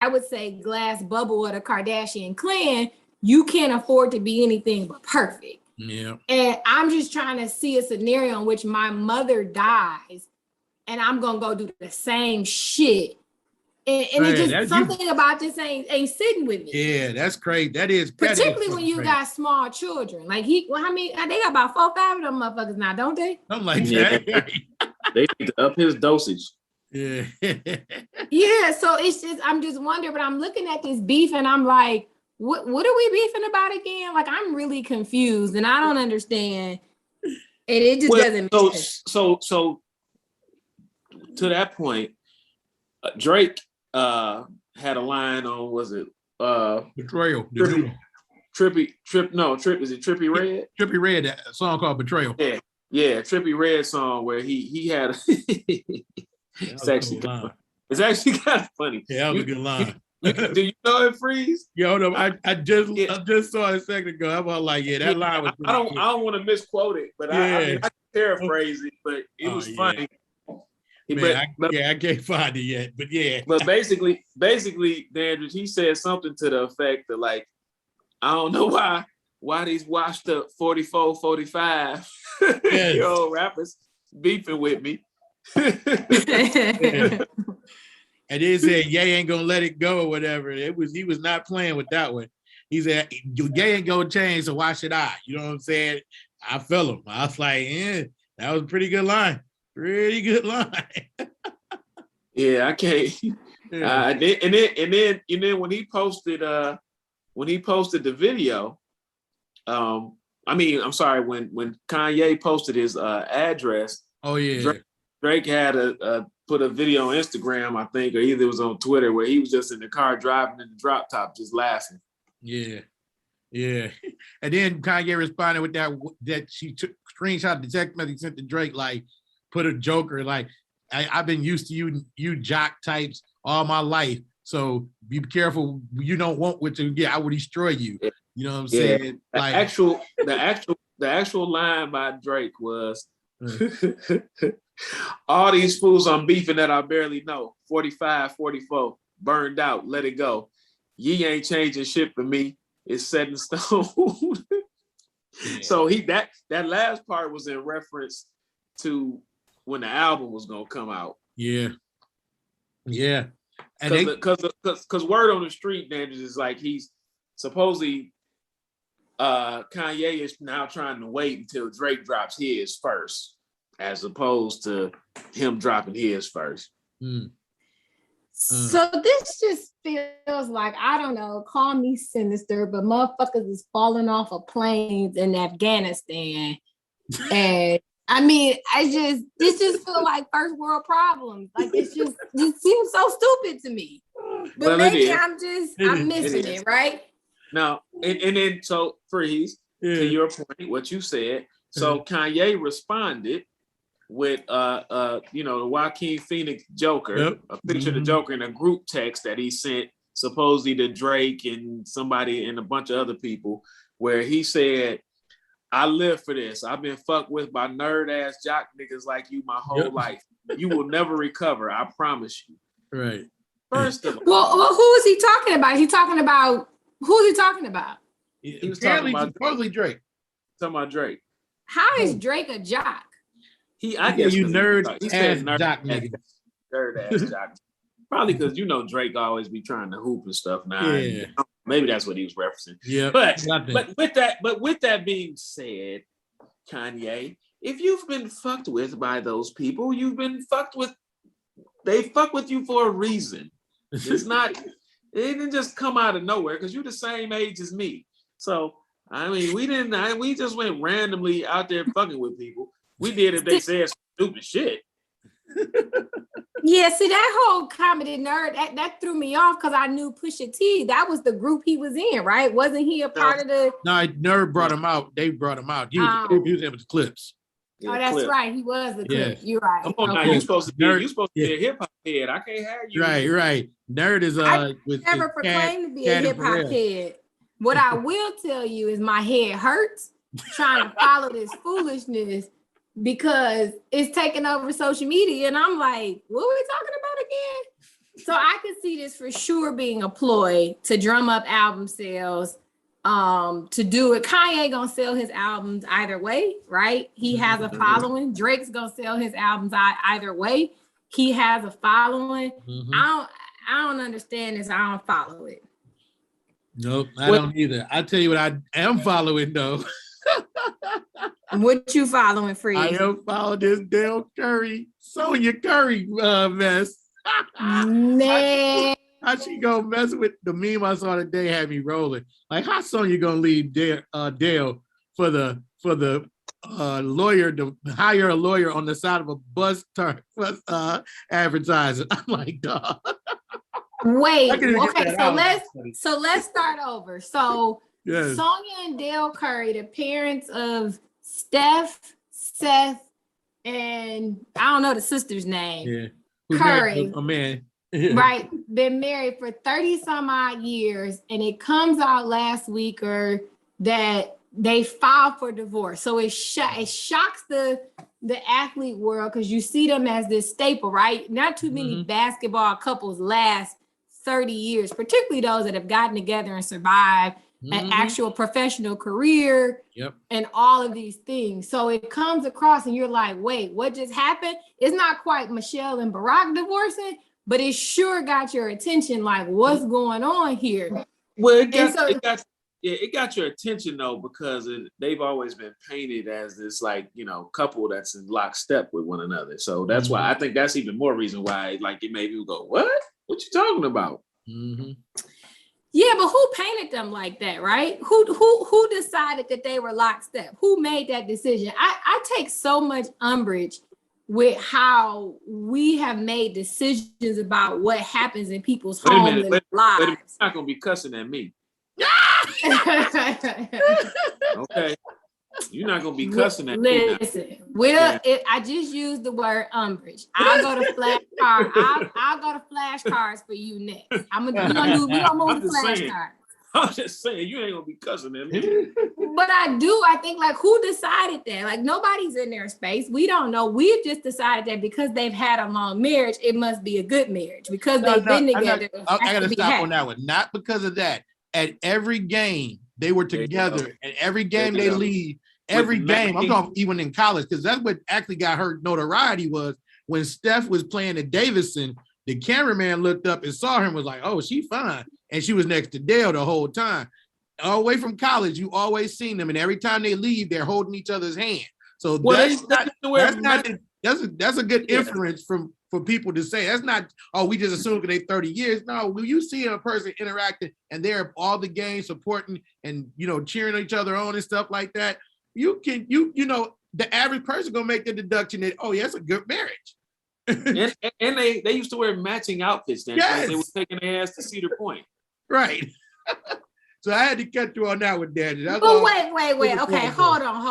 I would say glass bubble of the Kardashian clan, you can't afford to be anything but perfect. Yeah. And I'm just trying to see a scenario in which my mother dies and I'm gonna go do the same shit. And it just something about this ain't sitting with me. Yeah, that's crazy. That is particularly when you crazy. Got small children. Like they got about 4 or 5 of them motherfuckers now, don't they? Something like that. They need to up his dosage. Yeah. Yeah. So it's just I'm just wondering, but I'm looking at this beef and I'm like, what are we beefing about again? Like I'm really confused and I don't understand. And it just doesn't make sense. So to that point, Drake had a line on, was it Betrayal? Trippy Red? Trippy Red, that song called Betrayal. Yeah, Trippy Red song where he had it's actually kind of funny. Yeah, that was a good line. Do you know it, Freeze? Yo, no, I just saw it a second ago. I was like, that line was. I don't want to misquote it, but I can paraphrase it, but it was funny. Man, I can't find it yet, but yeah. But basically, Dandridge, he said something to the effect of like, I don't know why these washed up 44, 45 year old rappers beefing with me. And then said, Ye ain't gonna let it go or whatever. He was not playing with that one. He said, Ye ain't gonna change, so why should I? You know what I'm saying? I felt him. I was like, that was a pretty good line. Pretty good line. Yeah, I can't. Yeah. And then when he posted the video, I'm sorry, when Kanye posted his address. Oh yeah. Drake had put a video on Instagram, I think, or either it was on Twitter, where he was just in the car driving in the drop top, just laughing. Yeah. Yeah. And then Kanye responded with that she took screenshot the text message sent to Drake, like, put a joker, like, I've been used to you jock types all my life. So be careful. You don't want what to get. I will destroy you. You know what I'm saying? The actual line by Drake was all these fools I'm beefing that I barely know. 45, 44, burned out, let it go. Ye ain't changing shit for me. It's set in stone. So that last part was in reference to when the album was gonna come out. Yeah. And because word on the street, man, is like he's supposedly Kanye is now trying to wait until Drake drops his first, as opposed to him dropping his first. So this just feels like, I don't know, call me sinister, but motherfuckers is falling off of planes in Afghanistan. And I mean, this just feel like first world problems. Like it seems so stupid to me. But maybe I'm missing it, right? Now, and then so Freeze, to your point, what you said. So Kanye responded with the Joaquin Phoenix Joker, a picture of the Joker in a group text that he sent supposedly to Drake and somebody and a bunch of other people, where he said, I live for this. I've been fucked with by nerd ass jock niggas like you my whole life. You will never recover. I promise you. Right. First of all. Well, who is he talking about? Who's he talking about? He was talking about supposedly Drake. Talking about Drake. How is Drake a jock? I guess you nerd he said ass jock niggas. Nerd ass jock. Probably because Drake always be trying to hoop and stuff now. Yeah. Maybe that's what he was referencing. Yeah. But with that being said, Kanye, if you've been fucked with by those people, you've been fucked with. They fuck with you for a reason. It's not. It didn't just come out of nowhere because you're the same age as me. So I mean, we just went randomly out there fucking with people. We did if they said stupid shit. Yeah, see that whole comedy nerd that threw me off because I knew Pusha T. That was the group he was in, right? Wasn't he a part of the? No, Nerd brought him out. They brought him out. He was in with the Clips. Yeah, that's Clip. Right. He was the Clip. Yeah. You're right. Come on, now you're supposed to be a hip hop head. I can't have you. Right. Nerd is I never proclaimed to be a hip hop head. What I will tell you is my head hurts trying to follow this foolishness, because it's taking over social media, and I'm like, what are we talking about again? So I could see this for sure being a ploy to drum up album sales. To do it, Kanye gonna sell his albums either way, right? He has a following. Drake's gonna sell his albums either way. He has a following. I don't understand this. I don't follow it. Nope, I don't either. I tell you what I am following though. What you following, Free? I am following this Dale Curry, Sonya Curry mess. Man. How she gonna mess with the meme I saw today had me rolling? Like, how Sonya gonna leave Dale for the lawyer to hire a lawyer on the side of a bus advertising? I'm like, dog. Wait, okay, so let's start over. So yes. Sonya and Dale Curry, the parents of Steph, Seth, and I don't know the sister's name. Yeah. Curry. A man. Yeah. Right, been married for 30 some odd years, and it comes out last week or that they filed for divorce. So it shocks the athlete world because you see them as this staple, right? Not too many basketball couples last 30 years, particularly those that have gotten together and survived an actual professional career and all of these things. So it comes across and you're like, wait, what just happened? It's not quite Michelle and Barack divorcing, but it sure got your attention. Like, what's going on here? Well, it got your attention though, because they've always been painted as this, like, you know, couple that's in lockstep with one another. So that's why I think that's even more reason why, like, it made people go, what you talking about? Yeah, but who painted them like that, right? Who decided that they were lockstep? Who made that decision? I take so much umbrage with how we have made decisions about what happens in people's homes and lives. You're not gonna be cussing at me. Okay. You're not gonna be cussing at me. Listen, I just used the word umbrage. I'll go to flashcards. I'll go to flashcards for you next. We gonna move to flashcards. I'm just saying, you ain't gonna be cussing at me. But I think, like, who decided that? Like, nobody's in their space. We don't know. We've just decided that because they've had a long marriage, it must be a good marriage. Because they've been together. I gotta stop on that one. Not because of that. At every game, they were together. At every game they leave. Every game, I'm talking even in college, because that's what actually got her notoriety was when Steph was playing at Davidson, the cameraman looked up and saw her and was like, oh, she fine. And she was next to Dale the whole time. All the way from college, you always seen them. And every time they leave, they're holding each other's hand. So that's a good inference for people to say. That's not, oh, we just assume because they 30 years. No, when you see a person interacting and they're all the games supporting and, you know, cheering each other on and stuff like that, you know, the average person gonna make the deduction that, oh, yeah, it's a good marriage. and they used to wear matching outfits then. Yes. They were taking their ass to Cedar Point. Right. So I had to cut you on that one, Danny. But wait. Okay, hold on.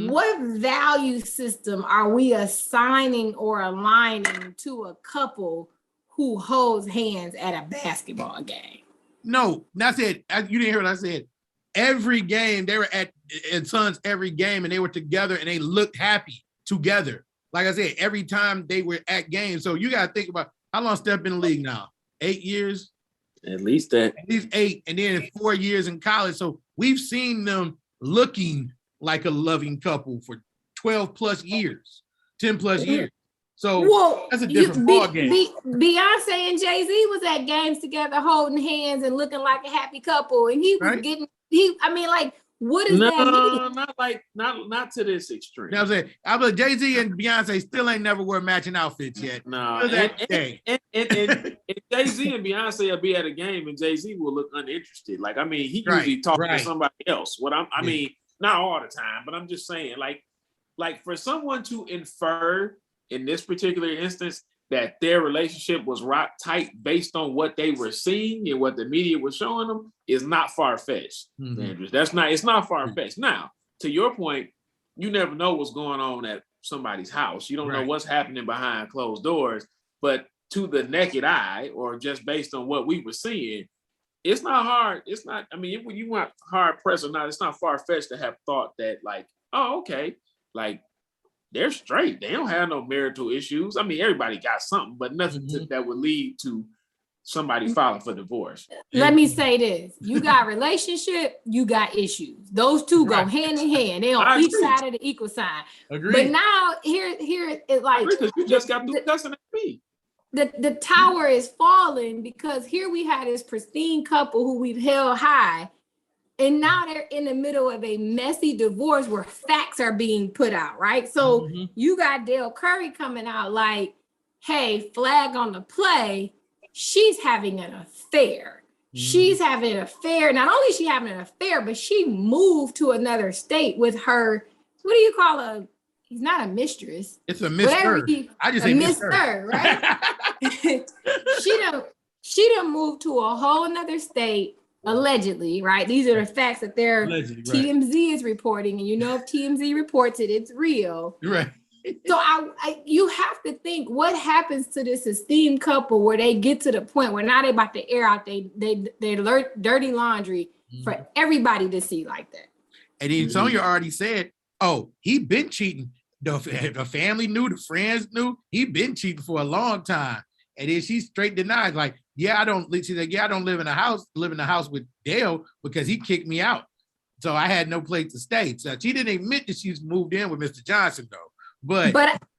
What value system are we assigning or aligning to a couple who holds hands at a basketball game? No, that's it. You didn't hear what I said. Every game they were at Suns, every game, and they were together and they looked happy together. Like I said, every time they were at games. So you got to think about how long Steph been in the league now? 8 years? At least 8. And then 4 years in college. So we've seen them looking like a loving couple for 12 plus years, 10 plus years. So that's a different ball game. Beyonce and Jay-Z was at games together, holding hands and looking like a happy couple. And he was getting, what does that mean? Not to this extreme. You know what I'm saying? Jay-Z and Beyonce still ain't never wear matching outfits yet. No. And Jay-Z and Beyonce will be at a game and Jay-Z will look uninterested. Like, I mean, he usually talking to somebody else. I mean, not all the time, but I'm just saying, like for someone to infer in this particular instance that their relationship was rock tight based on what they were seeing and what the media was showing them is not far-fetched. It's not far-fetched. Now, to your point, you never know what's going on at somebody's house. You don't know what's happening behind closed doors, but to the naked eye, or just based on what we were seeing, it's not hard. It's not, I mean, when you want hard press or not, it's not far-fetched to have thought that, like, oh, okay, like they're straight. They don't have no marital issues. I mean, everybody got something, but nothing that would lead to somebody filing for divorce. Let me say this. You got relationship, you got issues. Those two go hand in hand. They on each side of the equal sign. Agreed. But now here it's like because you just got through cussing at me. The tower is falling because here we had this pristine couple who we've held high, and now they're in the middle of a messy divorce where facts are being put out, right? So you got Dale Curry coming out like, hey, flag on the play. She's having an affair. She's having an affair. Not only is she having an affair, but she moved to another state with her, what do you call a, he's not a mistress. It's a mister. I just say mister, right? she done moved to a whole nother state, allegedly, right? These are the facts that TMZ is reporting. And you know, if TMZ reports it, it's real. Right. So you have to think what happens to this esteemed couple where they get to the point where now they about to air out they dirty laundry for everybody to see like that. And then Sonya already said, oh, he been cheating. The family knew, the friends knew, he been cheating for a long time. And then she straight denies, like, I don't live in a house with Dale because he kicked me out. So I had no place to stay. So she didn't admit that she's moved in with Mr. Johnson though. But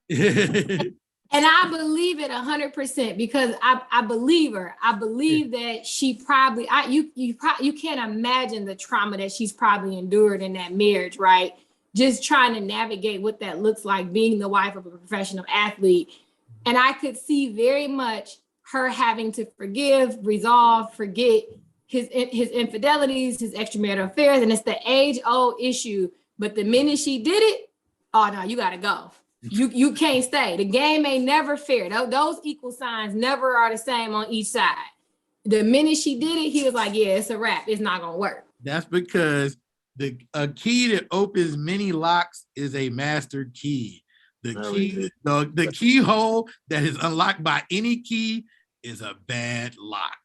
and I believe it 100% because I believe her. I believe that she probably you can't imagine the trauma that she's probably endured in that marriage, right? Just trying to navigate what that looks like being the wife of a professional athlete. And I could see very much her having to forgive, resolve, forget his infidelities, his extramarital affairs, and it's the age-old issue. But the minute she did it, oh no, you gotta go. You can't stay. The game ain't never fair. Those equal signs never are the same on each side. The minute she did it, he was like, yeah, it's a wrap. It's not gonna work. That's because a key that opens many locks is a master key. The keyhole that is unlocked by any key is a bad lock.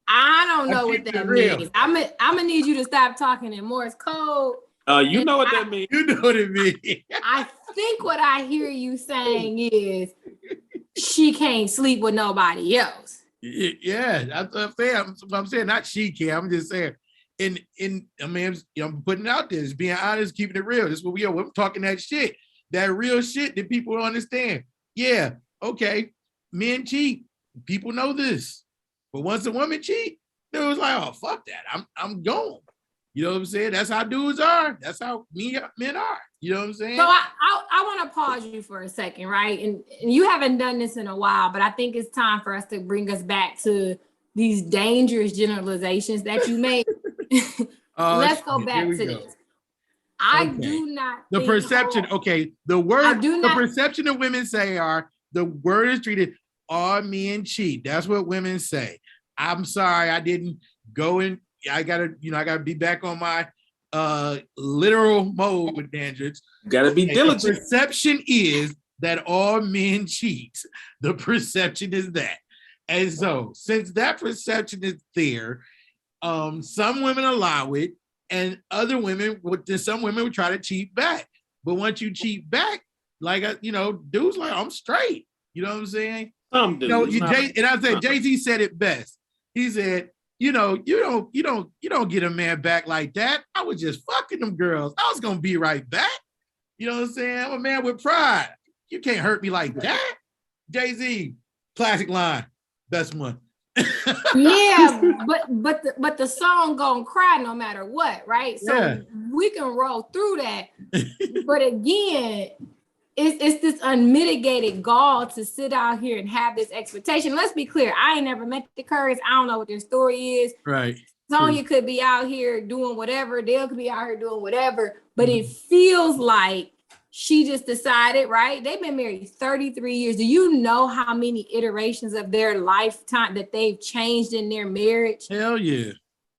I don't know what that means. I'm gonna need you to stop talking in Morse code. You know what that means. You know what it means. I think what I hear you saying is she can't sleep with nobody else. Yeah, that's what I'm saying. I'm saying not she can. I'm just saying. I'm putting it out there. It's being honest, keeping it real. This is what we are. We're talking that shit, that real shit that people don't understand. Yeah, okay, men cheat. People know this. But once a woman cheat, it was like, oh, fuck that. I'm gone. You know what I'm saying? That's how dudes are. That's how men are. You know what I'm saying? So I want to pause you for a second, right? And you haven't done this in a while, but I think it's time for us to bring us back to these dangerous generalizations that you make. Let's go back to this. I do not. The perception, the perception of women say are the word is treated. All men cheat. That's what women say. I'm sorry, I didn't go in. I gotta be back on my literal mode with dandruff. Gotta be diligent. The perception is that all men cheat. The perception is that. And so since that perception is there, some women allow it, and some women would try to cheat back. But once you cheat back, like dudes like, I'm straight. You know what I'm saying? And I said Jay-Z said it best. He said, you don't get a man back like that. I was just fucking them girls. I was gonna be right back. You know what I'm saying? I'm a man with pride. You can't hurt me like that. Jay-Z, classic line, best one. Yeah, but the song gonna cry no matter what, right? So we can roll through that. But again, it's this unmitigated gall to sit out here and have this expectation. Let's be clear. I ain't never met the Currys. I don't know what their story is. Right. Sonya could be out here doing whatever. Dale could be out here doing whatever. But it feels like she just decided, right? They've been married 33 years. Do you know how many iterations of their lifetime that they've changed in their marriage? Hell yeah.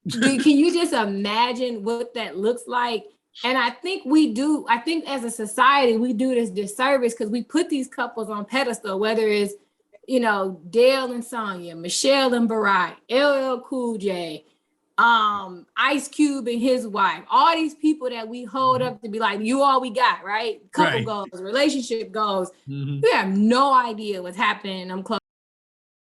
Can you just imagine what that looks like? And I think as a society, we do this disservice because we put these couples on pedestal, whether it's, Dale and Sonya, Michelle and Barack, LL Cool J, Ice Cube and his wife, all these people that we hold up to be like, you all we got, right? Couple goals, relationship goals. You have no idea what's happening in them clubs.